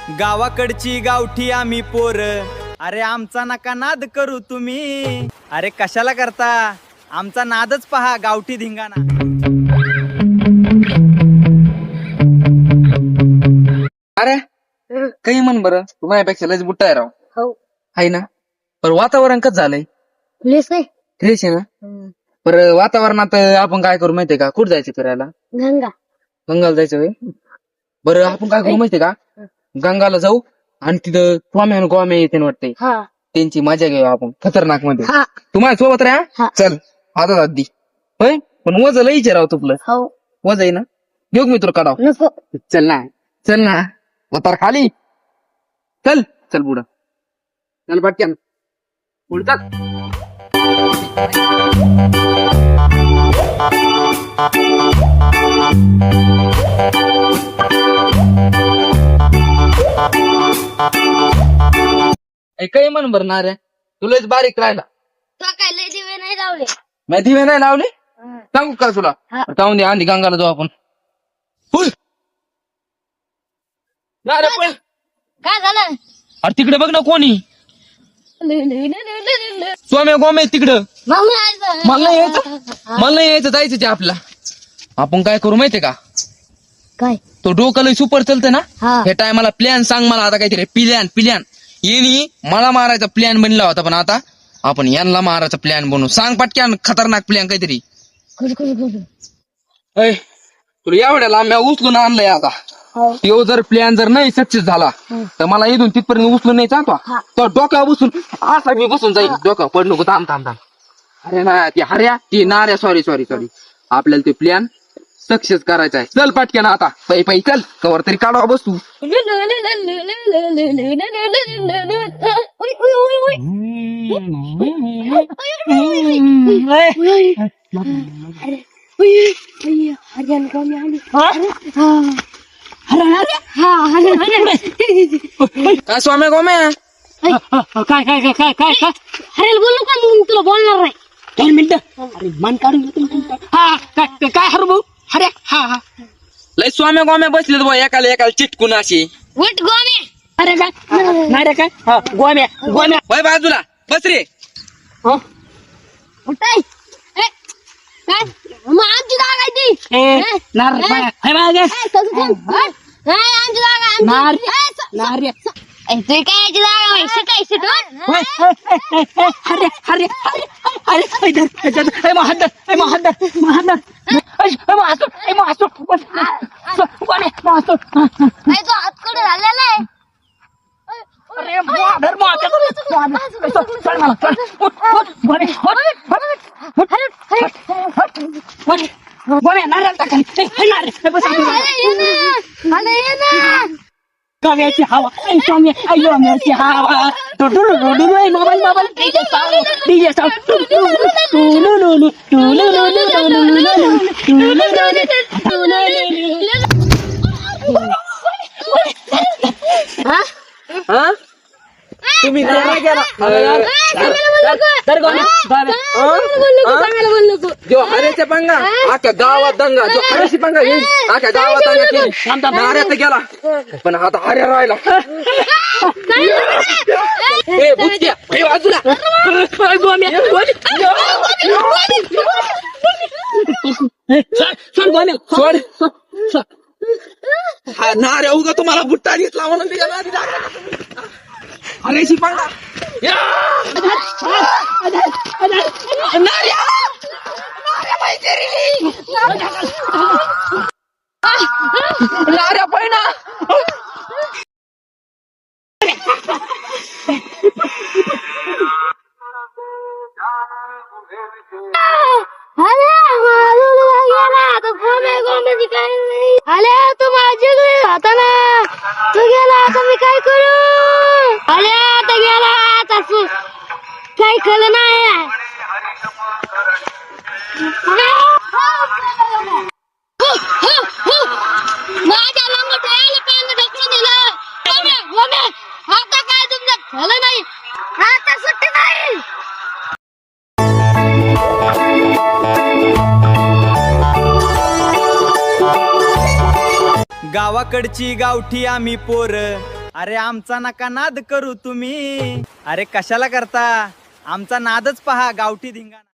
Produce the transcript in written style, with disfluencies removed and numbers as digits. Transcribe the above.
गावाकडची गावठी आम्ही पोर, अरे आमचा नका नाद करू तुम्ही. अरे कशाला करता, आमचा नादच पहा गावठी धिंगाणा. अरे काही म्हण बरं, तू माझ्यापेक्षा लयच बुट्टा आहे राव. हो आहे ना. पर वातावरण कसं झालंय? प्लीज नाही फ्रेश आहे ना. पर वातावरणात आपण काय करू माहितीये का? कुठं जायचं फिरायला? गंगा गंगाला जायचं होय. बरं आपण काय करू माहितीये का? गंगाला जाऊ आणि तिथं स्वामी आणि गोम्या येते वाटते, हा त्यांची मजा घेऊ आपण खतरनाक मध्ये. हा तू माझ्या सोबत राहा. हा. चल आता आधी होय. पण वज लईच राव तुपलं. हो वज आहे ना. घेऊ मी तुला काढाव. नको चल ना चल ना. वतार खाली. चल चल पुढं. चल पटकन पुढं चल. काही म्हण बरं ना रे, तुलाच बारीक राहिला. तो काय लय दिवे नाही लावले. मी दिवे नाही लावले. सांगू का तुला? हा. जाऊन दे, आधी गंगाला जाऊ आपण. फुल ना रे पण. काय झालं? अरे तिकडे बघ ना कोणी. स्वाम्या गोम्या तिकडं. मला नाही यायचं. मला नाही यायचं, जायचं ते आपला. आपण काय करू माहितीये का? काय तो डोकं लय सुपर चालतं ना. हा हे टायमाला प्लॅन सांग मला आता काहीतरी. प्लॅन येणी मला मारायचा प्लॅन बनला होता, पण आता आपण यांना मारायचा प्लॅन बनवू. सांग पटक्यान खतरनाक प्लॅन काहीतरी. ऐ, तुला एवढ्या लांब्या उचलून आणलंय आता. तो जर प्लॅन जर नाही सक्सेस झाला तर मला इथून तिथपर्यंत उचलून नाही जातो. तो डोक्यावर बसून असा मी बसून जाईल. डोक्यावर पड नको. थांब थांब थांब. अरे ना ती हऱ्या ती नाऱ्या सॉरी आपल्याला ते प्लॅन सक्सेस करायचा आहे. चल पाटक्यान आता पै चल. कवर तरी काढावा बसू. काय स्वाम्या गोम्या? काय हरेल बोलू का? मग तुला बोलणार नाही. 2 मिनिटं. अरे मन काढून घेतो. हा काय हर भाऊ? अरे हा लय स्वाम्या गोम्या बसलेत बा एकाला चिटकून अशी. उठ गोमे. अरे काय नाही रे काय गोम्या बाय बाजूला बस रे. उठाय. काय मग आमची जागा आहे ती. आमची जागा. तू काय जागा शिटाय हातकडे झालेला आहे. गव्याची हवा गव्याची हवा मोबाईल डीजे हा तुम्ही नारा गेला. जो हरेच्या पंगा आख्या गावात दंगा. जो हरेची पंगा येईल आख्या गावात दंगा केली. नाऱ्यात गेला पण आता हऱ्या राहिला. ए बुचक्या ए बाजूला. सोड. हा नाऱ्या उगा तुम्हाला बुट्टा घेतला म्हणून तिच्या नादी लागला. हरेची पंगा. नाऱ्या पहिना. तू माझी होता ना. तू गेला आता मी काय करू? अरे आता गेला आता काही खरं नाही. माझ्या लंगोट्याला पाणी ढकलून दिलं. आता काय तुमचं झालं नाही. आता सुट्टी नाही. गावाकडची गावठी आम्ही पोर, अरे आमचा नका नाद करू तुम्ही. अरे कशाला करता, आमचा नादच पहा गावठी धिंगाणा.